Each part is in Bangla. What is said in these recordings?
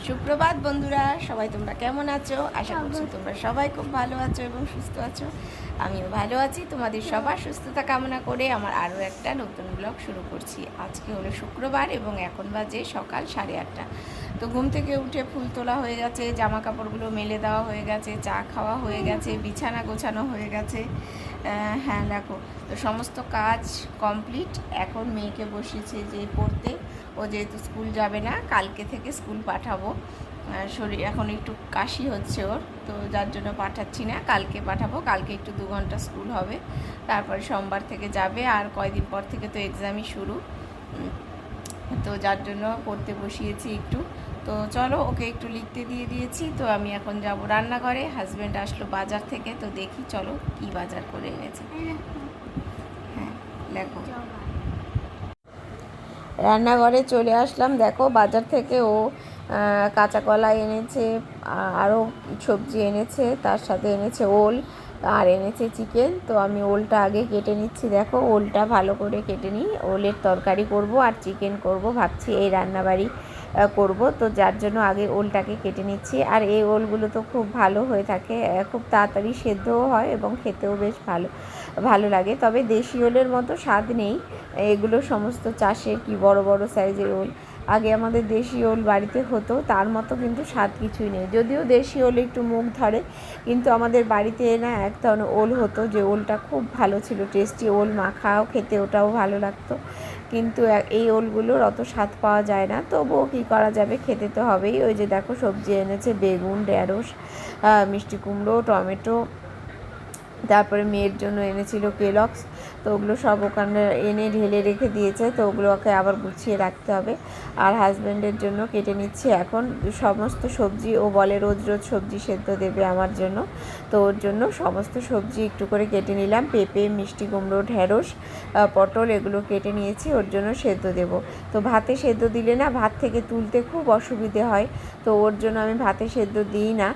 সুপ্রভাত বন্ধুরা, সবাই তোমরা কেমন আছো? আশা করছি তোমরা সবাই খুব ভালো আছো এবং সুস্থ আছো। আমিও ভালো আছি। তোমাদের সবার সুস্থতা কামনা করে আমার আরও একটা নতুন ব্লগ শুরু করছি। আজকে হলো শুক্রবার এবং এখন বাজে সকাল 8:30। তো ঘুম থেকে উঠে ফুল তোলা হয়ে গেছে, জামা কাপড়গুলো মেলে দেওয়া হয়ে গেছে, চা খাওয়া হয়ে গেছে, বিছানা গোছানো হয়ে গেছে। হ্যাঁ দেখো, তো সমস্ত কাজ কমপ্লিট। এখন মেয়েকে বসিয়েছে যে পড়তে। ও যেহেতু স্কুল যাবে না, কালকে থেকে স্কুল পাঠাবো। শরীর এখন একটু কাশি হচ্ছে ওর, তো যার জন্য পাঠাচ্ছি না, কালকে পাঠাবো। কালকে একটু 2 ঘন্টা স্কুল হবে, তারপরে সোমবার থেকে যাবে। আর কয়দিন পর থেকে তো এক্সামই শুরু, তো যার জন্য পড়তে বসিয়েছি একটু। তো চলো, ওকে একটু লিখতে দিয়ে দিয়েছি। তো আমি এখন যাব রান্নাঘরে। হাজব্যান্ড আসলো বাজার থেকে, তো দেখি চলো কি বাজার করে এনেছে। হ্যাঁ দেখো, রান্নাঘরে চলে আসলাম। দেখো, বাজার থেকে ও কাঁচা কলা এনেছে, আরও সবজি এনেছে, তার সাথে এনেছে ওল আর এনেছে চিকেন। তো আমি ওলটা আগে কেটে নিচ্ছি। দেখো, ওলটা ভালো করে কেটে নিই। ওলের তরকারি করব আর চিকেন করব ভাবছি, এই রান্নাবাড়ি করব। তো যার জন্য আগে ওলটাকে কেটে নিচ্ছি। আর এই ওলগুলো তো খুব ভালো হয়ে থাকে, খুব তাড়াতাড়ি সেদ্ধও হয় এবং খেতেও বেশ ভালো ভালো লাগে। তবে দেশি ওলের মতো স্বাদ নেই। এগুলো সমস্ত চাষের কি বড় বড় সাইজের ওল। আগে আমাদের দেশি ওল বাড়িতে হতো, তার মতো কিন্তু স্বাদ কিছুই নেই। যদিও দেশি ওল একটু মুখ ধরে, কিন্তু আমাদের বাড়িতে না এক ধরনের ওল হতো, যে ওলটা খুব ভালো ছিল, টেস্টি ওল, মাখাও খেতে ওটাও ভালো লাগতো। কিন্তু এই ওলগুলোর অত স্বাদ পাওয়া যায় না। তবুও কী করা যাবে, খেতে তো হবেই। ওই যে দেখো, সবজি এনেছে, বেগুন, ঢেঁড়স, মিষ্টি কুমড়ো, টমেটো, তারপরে মেয়ের জন্য এনেছিল কেলক্স। তো ওগুলো সব ওখানে এনে ঢেলে রেখে দিয়েছে, তো ওগুলোকে আবার গুছিয়ে রাখতে হবে। আর হাজব্যান্ডের জন্য কেটে নিচ্ছি এখন সমস্ত সবজি। ও বলে রোজ রোজ সবজি সেদ্ধ দেবে আমার জন্য, তো ওর জন্য সমস্ত সবজি একটু করে কেটে নিলাম। পেঁপে, মিষ্টি কুমড়ো, ঢেঁড়স, পটল, এগুলো কেটে নিয়েছি, ওর জন্য সেদ্ধ দেব। তো ভাতে সেদ্ধ দিলে না ভাত থেকে তুলতে খুব অসুবিধে হয়, তো ওর জন্য আমি ভাতে সেদ্ধ দিই না।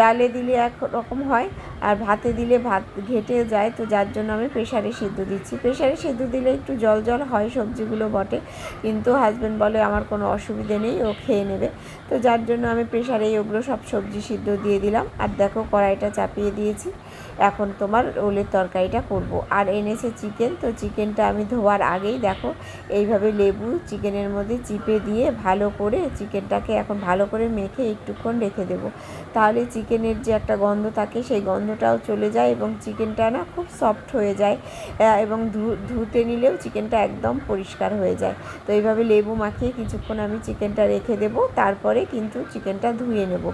ডালে দিলে এক রকম হয়, আর ভাতে দিলে ভাত ঘেটে যায়, তো যার জন্য আমি প্রেশারে সিদ্ধ দিচ্ছি। প্রেশারে সিদ্ধ দিলে একটু জল জল হয় সবজিগুলো বটে, কিন্তু হাজব্যান্ড বলে আমার কোনো অসুবিধে নেই, ও খেয়ে নেবে। তো যার জন্য আমি প্রেশারেই ওগুলো সব সবজি সিদ্ধ দিয়ে দিলাম। আর দেখো, কড়াইটা চাপিয়ে দিয়েছি। এখন তোমার ওলের তরকারিটা করব। আর এনেছে চিকেন। তো চিকেনটা আমি ধোয়ার আগেই দেখো এইভাবে লেবু চিকেনের মধ্যে চিপে দিয়ে ভালো করে চিকেনটাকে এখন ভালো করে মেখে একটুক্ষণ রেখে দেবো। তাহলে চিকেনের যে একটা গন্ধ থাকে, সেই গন্ধটাও চলে যায় এবং চিকেনটা না খুব সফট হয়ে যায়, এবং ধুতে নিলেও চিকেনটা একদম পরিষ্কার হয়ে যায়। তো এইভাবে লেবু মাখিয়ে কিছুক্ষণ আমি চিকেনটা রেখে দেবো, তারপরে কিন্তু চিকেনটা ধুয়ে নেব।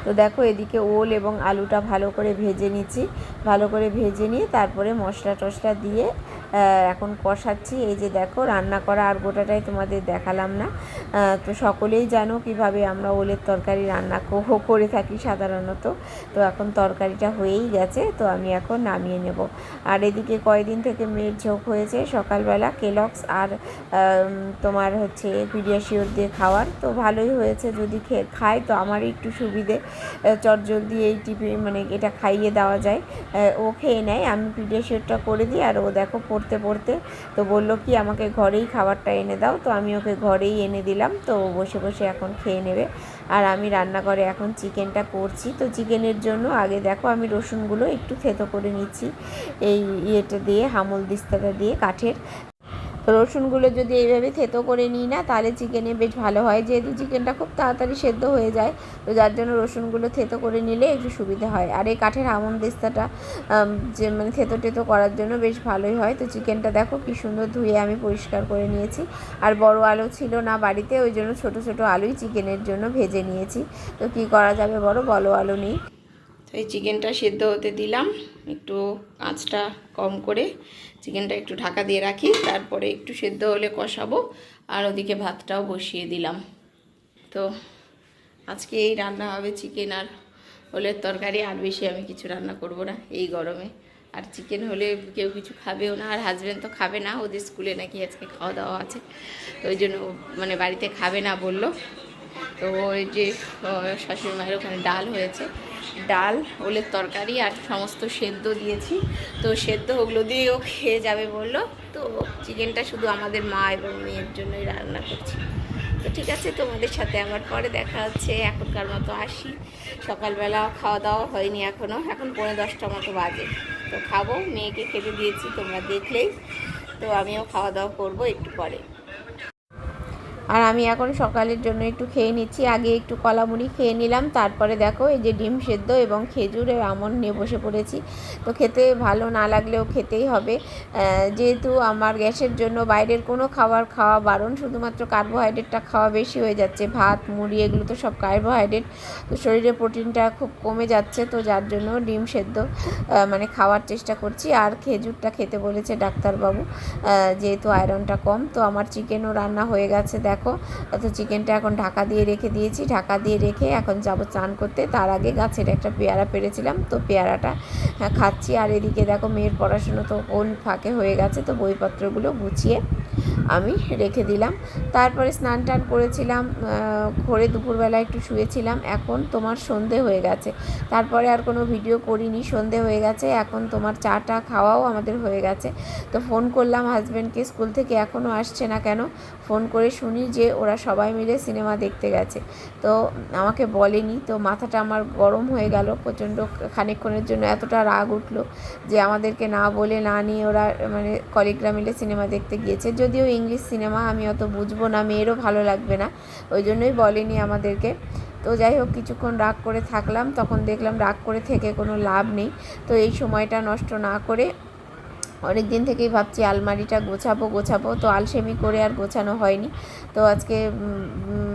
তো দেখো, এদিকে ওল এবং আলুটা ভালো করে ভেজে নিচ্ছি। ভালো করে ভেজে নিয়ে তারপরে মশলা টশলা দিয়ে এখন কষাচ্ছি। এই যে দেখো, রান্না করা আর গোটাটাই তোমাদের দেখালাম না। তো সকলেই জানো কিভাবে আমরা ওলের তরকারি রান্না করে থাকি সাধারণত। তো এখন তরকারিটা হয়েই গেছে, তো আমি এখন নামিয়ে নেব। আর এদিকে কয়েকদিন থেকে মেয়ের ঝোঁক হয়েছে সকালবেলা কেলক্স আর তোমার হচ্ছে পিডিয়াশিওর দিয়ে খাওয়ার। তো ভালোই হয়েছে, যদি খায় তো আমার একটু সুবিধে, চটজলদি এই মানে এটা খাইয়ে দেওয়া যায়। ও খেয়ে নেয়, আমি পিডিয়াশিওরটা করে দিই। আর ও দেখো পড়তে পড়তে তো বললো কি আমাকে ঘরেই খাবারটা এনে দাও, তো আমি ওকে ঘরেই এনে দিলাম। তো বসে বসে এখন খেয়ে নেবে। আর আমি রান্নাঘরে এখন চিকেনটা করছি। তো চিকেনের জন্য আগে দেখো আমি রসুনগুলো একটু থেতো করে নিচ্ছি, এই ইয়েটা দিয়ে, হামল দিস্তাটা দিয়ে কাঠের। রসুনগুলো যদি এইভাবে থেতো করে নিই না, তাহলে চিকেনে বেশ ভালো হয়, যেহেতু চিকেনটা খুব তাড়াতাড়ি সেদ্ধ হয়ে যায়। তো যার জন্য রসুনগুলো থেতো করে নিলে একটু সুবিধা হয়। আর এই কাঠের আমন্দিস্তাটা যে মানে থেতো টেতো করার জন্য বেশ ভালোই হয়। তো চিকেনটা দেখো কি সুন্দর ধুয়ে আমি পরিষ্কার করে নিয়েছি। আর বড় আলু ছিল না বাড়িতে, ওই জন্য ছোটো ছোটো আলুই চিকেনের জন্য ভেজে নিয়েছি। তো কি করা যাবে বড় আলু নেই। তো এই চিকেনটা সেদ্ধ হতে দিলাম, একটু আঁচটা কম করে চিকেনটা একটু ঢাকা দিয়ে রাখি, তারপরে একটু সেদ্ধ হলে কষাবো। আর ওদিকে ভাতটাও বসিয়ে দিলাম। তো আজকে এই রান্না হবে, চিকেন আর ওলের তরকারি। আর বেশি আমি কিছু রান্না করব না এই গরমে। আর চিকেন হলে কেউ কিছু খাবেও না, আর হাজব্যান্ড তো খাবে না, ওদের স্কুলে নাকি আজকে খাওয়া দাওয়া আছে, তো ওই জন্য মানে বাড়িতে খাবে না বললো। তো ওই যে শাশুড়ি মায়ের ওখানে ডাল হয়েছে, ডাল, ওলের তরকারি আর সমস্ত সেদ্ধ দিয়েছি। তো সেদ্ধ ওগুলো দিয়েও খেয়ে যাবে বললো। তো চিকেনটা শুধু আমাদের মা এবং মেয়ের জন্যই রান্না করছি। তো ঠিক আছে, তোমাদের সাথে আমার পরে দেখা হচ্ছে। এখনকার মতো আসি, সকালবেলা খাওয়া দাওয়া হয়নি এখনও, এখন 9:45 মতো বাজে। তো খাবো, মেয়েকে খেতে দিয়েছি তোমরা দেখলেই। তো আমিও খাওয়া দাওয়া করবো একটু পরে। আর আমি এখন সকালের জন্য একটু খেয়ে নিচ্ছি। আগে একটু কলা মুড়ি খেয়ে নিলাম, তারপরে দেখো এই যে ডিম সেদ্ধ এবং খেজুরের আমন্ড নিয়ে বসে পড়েছি। তো খেতে ভালো না লাগলেও খেতেই হবে, যেহেতু আমার গ্যাসের জন্য বাইরের কোনো খাবার খাওয়া বারণ, শুধুমাত্র কার্বোহাইড্রেটটা খাওয়া বেশি হয়ে যাচ্ছে। ভাত মুড়ি এগুলো তো সব কার্বোহাইড্রেট, তো শরীরে প্রোটিনটা খুব কমে যাচ্ছে। তো যার জন্য ডিম সেদ্ধ মানে খাওয়ার চেষ্টা করছি। আর খেজুরটা খেতে বলেছে ডাক্তারবাবু, যেহেতু আয়রনটা কম। তো আমার চিকেনও রান্না হয়ে গেছে দেখো। তো চিকেনটা এখন ঢাকা দিয়ে রেখে দিয়েছি, ঢাকা দিয়ে রেখে এখন যাবো চান করতে। তার আগে গাছের একটা পেয়ারা পেরেছিলাম, তো পেয়ারাটা খাচ্ছি। আর এদিকে দেখো মেয়ের পড়াশুনো তো কোন ফাঁকে হয়ে গেছে, তো বইপত্রগুলো গুছিয়ে আমি রেখে দিলাম। তারপরে স্নান টান করেছিলাম, করে দুপুরবেলা একটু শুয়েছিলাম। এখন তোমার সন্ধে হয়ে গেছে, তারপরে আর কোনো ভিডিও করিনি। সন্ধে হয়ে গেছে, এখন তোমার চাটা খাওয়াও আমাদের হয়ে গেছে। তো ফোন করলাম হাজব্যান্ডকে, স্কুল থেকে এখনও আসছে না কেন। ফোন করে শুনি যে ওরা সবাই মিলে সিনেমা দেখতে গেছে। তো আমাকে বলেনি, তো মাথাটা আমার গরম হয়ে গেল প্রচণ্ড। খানিকক্ষণের জন্য এতটা রাগ উঠলো যে আমাদেরকে না বলে না নিয়ে ওরা মানে কলিগরা মিলে সিনেমা দেখতে গিয়েছে। যদিও ইংলিশ সিনেমা, আমি অত বুঝবো না, মেয়েরও ভালো লাগবে না, ওই জন্যই বলেনি আমাদেরকে। তো যাই হোক, কিছুক্ষণ রাগ করে থাকলাম, তখন দেখলাম রাগ করে থেকে কোনো লাভ নেই। তো এই সময়টা নষ্ট না করে অনেক দিন থেকেই ভাবছি আলমারিটা গোছাবো, তো আলসেমি করে আর গোছানো হয়নি। তো আজকে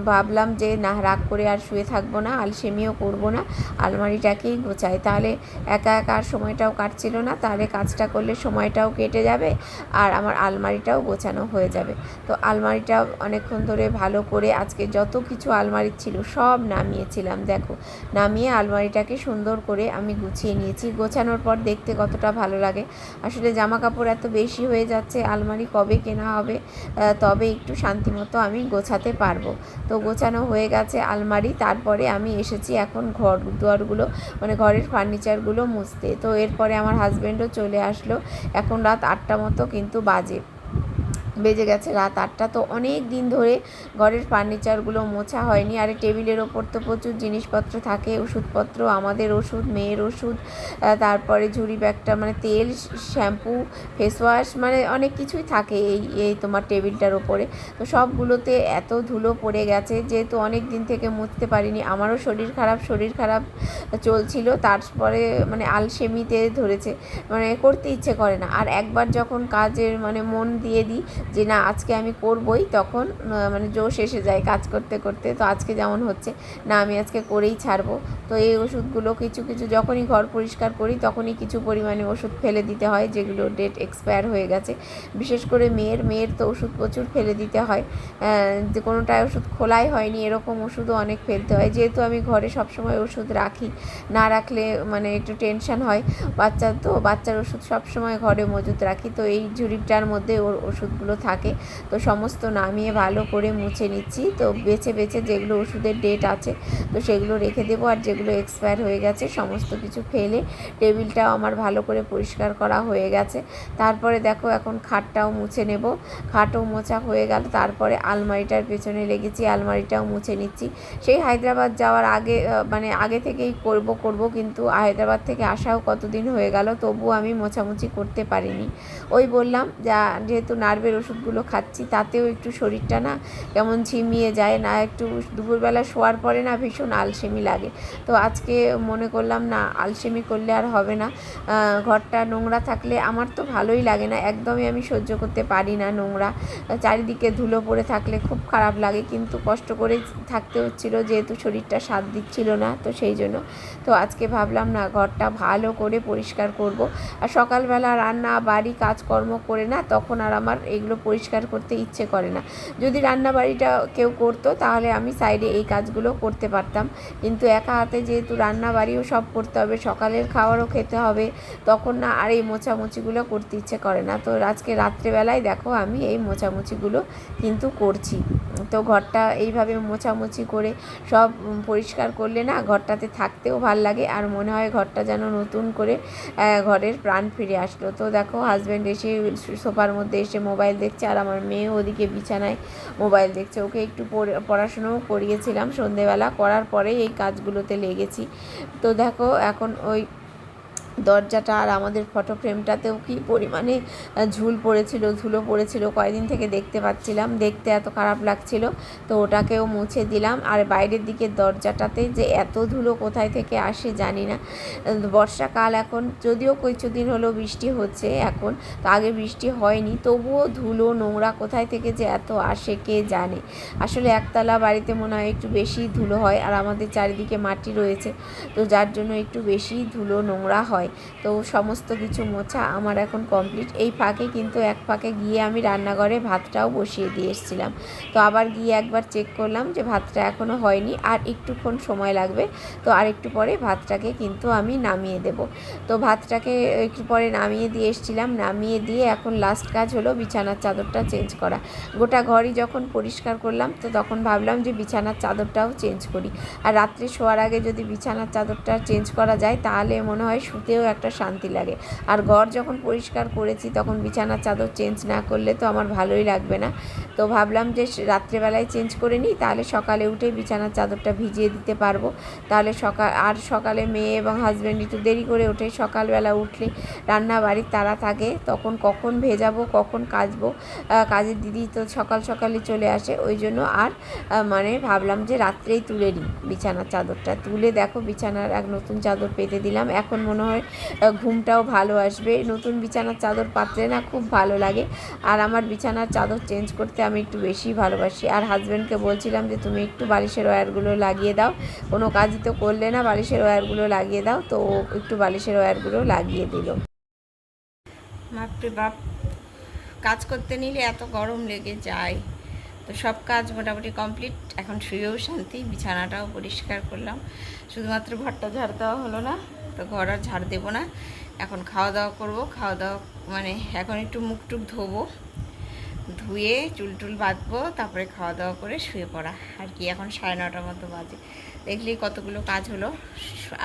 ভাবলাম যে না, রাগ করে আর শুয়ে থাকবো না, আলসেমিও করবো না, আলমারিটাকেই গোছাই। তাহলে একা একা আর সময়টাও কাটছিল না, তাহলে কাজটা করলে সময়টাও কেটে যাবে আর আমার আলমারিটাও গোছানো হয়ে যাবে। তো আলমারিটা অনেকক্ষণ ধরে ভালো করে আজকে যত কিছু আলমারির ছিল সব নামিয়েছিলাম। দেখো, নামিয়ে আলমারিটাকে সুন্দর করে আমি গুছিয়ে নিয়েছি। গোছানোর পর দেখতে কতটা ভালো লাগে। আসলে জামা কাপড় এত বেশি হয়ে যাচ্ছে, আলমারি কবে কেনা হবে, তবে একটু শান্তিমতো আমি গোছাতে পারবো। তো গোছানো হয়ে গেছে আলমারি। তারপরে আমি এসেছি এখন ঘর দুয়ারগুলো মানে ঘরের ফার্নিচারগুলো মুছতে। তো এরপরে আমার হাজব্যান্ডও চলে আসলো। এখন রাত 8টা মতো কিন্তু বেজে গেছে, রাত 8টা। তো অনেক দিন ধরে ঘরের ফার্নিচারগুলো মোছা হয়নি। আর টেবিলের ওপর তো প্রচুর জিনিসপত্র থাকে, ওষুধপত্র, আমাদের ওষুধ, মেয়ের ওষুধ, তারপরে ঝুড়ি ব্যাগটা মানে তেল, শ্যাম্পু, ফেস ওয়াশ, মানে অনেক কিছুই থাকে এই তোমার টেবিলটার ওপরে। তো সবগুলোতে এত ধুলো পড়ে গেছে, যেহেতু অনেক দিন থেকে মুছতে পারিনি। আমারও শরীর খারাপ চলছিল, তারপরে মানে আলসেমিতে ধরেছে, মানে করতে ইচ্ছে করে না। আর একবার যখন কাজের মানে মন দিয়ে দিই যে না আজকে আমি করবই, তখন মানে জোশ এসে যায় কাজ করতে করতে। তো আজকে যেমন হচ্ছে, না আমি আজকে করেই ছাড়বো। তো এই ওষুধগুলো কিছু যখনই ঘর পরিষ্কার করি তখনই কিছু পরিমাণে ওষুধ ফেলে দিতে হয়, যেগুলো ডেট এক্সপায়ার হয়ে গেছে। বিশেষ করে মেয়ের তো ওষুধ প্রচুর ফেলে দিতে হয়, যে কোনোটায় ওষুধ খোলাই হয়নি এরকম ওষুধও অনেক ফেলতে হয়। যেহেতু আমি ঘরে সবসময় ওষুধ রাখি, না রাখলে মানে একটু টেনশন হয়। বাচ্চার ওষুধ সবসময় ঘরে মজুত রাখি। তো এই ঝুড়িটার মধ্যে ওর ওষুধগুলো থাকে। তো সমস্ত নামিয়ে ভালো করে মুছে নিচ্ছি। তো বেছে যেগুলো ওষুধের ডেট আছে তো সেগুলো রেখে দেবো, আর যেগুলো এক্সপায়ার হয়ে গেছে সমস্ত কিছু ফেলে টেবিলটাও আমার ভালো করে পরিষ্কার করা হয়ে গেছে। তারপরে দেখো এখন খাটটাও মুছে নেব। খাটও মোছা হয়ে গেল, তারপরে আলমারিটার পেছনে লেগেছি, আলমারিটাও মুছে নিচ্ছি। সেই হায়দ্রাবাদ যাওয়ার আগে মানে আগে থেকেই করব, কিন্তু হায়দ্রাবাদ থেকে আসাও কতদিন হয়ে গেল, তবুও আমি মোছামুছি করতে পারিনি। ওই বললাম যেহেতু নার্ভের ওষুধগুলো খাচ্ছি, তাতেও একটু শরীরটা না কেমন ঝিমিয়ে যায়, না একটু দুপুরবেলা শোয়ার পরে না ভীষণ আলসেমি লাগে। তো আজকে মনে করলাম না, আলসেমি করলে আর হবে না। ঘরটা নোংরা থাকলে আমার তো ভালোই লাগে না, একদমই আমি সহ্য করতে পারি না নোংরা, চারিদিকে ধুলো পড়ে থাকলে খুব খারাপ লাগে। কিন্তু কষ্ট করে থাকতে হচ্ছিলো, যেহেতু শরীরটা সাথ দিচ্ছিল না, তো সেই জন্য। তো আজকে ভাবলাম না, ঘরটা ভালো করে পরিষ্কার করব। আর সকালবেলা রান্না বাড়ি কাজকর্ম করে না, তখন আর আমার এগুলো পরিষ্কার করতে ইচ্ছে করে না। যদি রান্না বাড়িটা কেউ করতো তাহলে আমি সাইডে এই কাজগুলো করতে পারতাম, কিন্তু একা হাতে যেহেতু রান্না বাড়িও সব করতে হবে, সকালের খাবারও খেতে হবে, তখন না আর এই মোছামুছিগুলো করতে ইচ্ছে করে না। তো আজকে রাত্রেবেলায় দেখো আমি এই মোছামুছিগুলো কিন্তু করছি। তো ঘরটা এইভাবে মোছামুছি করে সব পরিষ্কার করলে না ঘরটাতে থাকতেও ভাল লাগে, আর মনে হয় ঘরটা যেন নতুন করে ঘরের প্রাণ ফিরে আসলো। তো দেখো হাজব্যান্ড এসে সোফার মধ্যে এসে মোবাইল দেখছে, আর আমার মেয়ে ওদিকে বিছানায় মোবাইল দেখছে। ওকে একটু পড়াশুনোও করিয়েছিলাম সন্ধেবেলা, করার পরেই এই কাজগুলোতে লেগেছি। তো দেখো এখন ওই দরজাটা আর আমাদের ফটো ফ্রেমটাতেও কী পরিমাণে ধুলো পড়েছিল, কয়েকদিন থেকে দেখতে পাচ্ছিলাম, দেখতে এত খারাপ লাগছিল। তো ওটাকেও মুছে দিলাম। আর বাইরের দিকের দরজাটাতে যে এত ধুলো কোথায় থেকে আসে জানি না। বর্ষাকাল এখন, যদিও কিছুদিন হলো বৃষ্টি হচ্ছে এখন, তো আগে বৃষ্টি হয়নি, তবুও ধুলো নোংরা কোথায় থেকে যে এত আসে কে জানে। আসলে একতলা বাড়িতে মনে হয় একটু বেশি ধুলো হয়, আর আমাদের চারিদিকে মাটি রয়েছে, তো যার জন্য একটু বেশি ধুলো নোংরা হয়। তো সমস্ত কিছু মোছা আমার এখন কমপ্লিট। এই ফাঁকে কিন্তু এক ফাঁকে গিয়ে আমি রান্নাঘরে ভাতটাও বসিয়ে দিয়ে এসেছিলাম। তো আবার গিয়ে একবার চেক করলাম যে ভাতটা এখনও হয়নি, আর একটুক্ষণ সময় লাগবে। তো আর একটু পরে ভাতটাকে কিন্তু আমি নামিয়ে দেব। তো ভাতটাকে একটু পরে নামিয়ে দিয়ে এসেছিলাম, নামিয়ে দিয়ে এখন লাস্ট কাজ হলো বিছানার চাদরটা চেঞ্জ করা। গোটা ঘরই যখন পরিষ্কার করলাম, তো তখন ভাবলাম যে বিছানার চাদরটাও চেঞ্জ করি। আর রাত্রে শোয়ার আগে যদি বিছানার চাদরটা চেঞ্জ করা যায় তাহলে মনে হয় শুতেও একটা শান্তি লাগে। আর ঘর যখন পরিষ্কার করেছি তখন বিছানার চাদর চেঞ্জ না করলে তো আমার ভালোই লাগবে না। তো ভাবলাম যে রাত্রেবেলায় চেঞ্জ করে নিই, তাহলে সকালে উঠে বিছানার চাদরটা ভিজিয়ে দিতে পারবো। তাহলে সকালে মেয়ে এবং হাজব্যান্ড একটু দেরি করে ওঠে, সকালবেলা উঠলে রান্না বাড়ির তাড়া থাকে, তখন কখন ভেজাবো কখন কাচবো। কাজের দিদি তো সকালই চলে আসে, ওই জন্য আর মানে ভাবলাম যে রাত্রেই তুলে নিই বিছানার চাদরটা। তুলে দেখো বিছানার এক নতুন চাদর পেতে দিলাম। এখন মনে হয় ঘুমটাও ভালো আসবে। নতুন বিছানার চাদর পাতলে না খুব ভালো লাগে। আর আমার বিছানার চাদর চেঞ্জ করতে আমি একটু বেশি ভালোবাসি। আর হাজব্যান্ডকে বলছিলাম যে তুমি একটু বালিশের ওয়্যারগুলো লাগিয়ে দাও, কোনো কাজই তো করলে না, বালিশের ওয়্যারগুলো লাগিয়ে দাও। তো একটু বালিশের ওয়্যারগুলো লাগিয়ে দিল। বাপরে বাপ, কাজ করতে নিলে এত গরম লেগে যায়। তো সব কাজ মোটামুটি কমপ্লিট, এখন শুয়েও শান্তি। বিছানাটাও পরিষ্কার করলাম, শুধুমাত্র ঘরটা ঝাড় দেওয়া হলো না। তো ঘর আর ঝাড় দেবো না, এখন খাওয়া দাওয়া করবো। খাওয়া দাওয়া মানে এখন একটু মুখ টুক ধোবো, ধুয়ে চুল বাঁধবো, তারপরে খাওয়া দাওয়া করে শুয়ে পড়া আর কি। এখন 9:30 মতো বাজে। দেখলি কতগুলো কাজ হলো।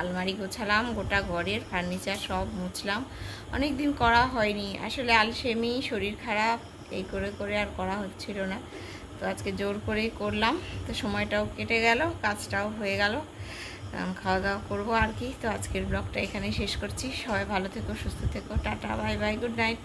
আলমারি গোছালাম, গোটা ঘরের ফার্নিচার সব মুছলাম। অনেক দিন করা হয়নি আসলে, আলসেমি, শরীর খারাপ, এই করে আর করা হচ্ছিল না। তো আজকে জোর করেই করলাম। তো সময়টাও কেটে গেল, কাজটাও হয়ে গেল। খাওয়া দাওয়া করবো আর কি। তো আজকের ব্লগটা এখানেই শেষ করছি। সবাই ভালো থেকো, সুস্থ থেকো, tata, bye bye, good night.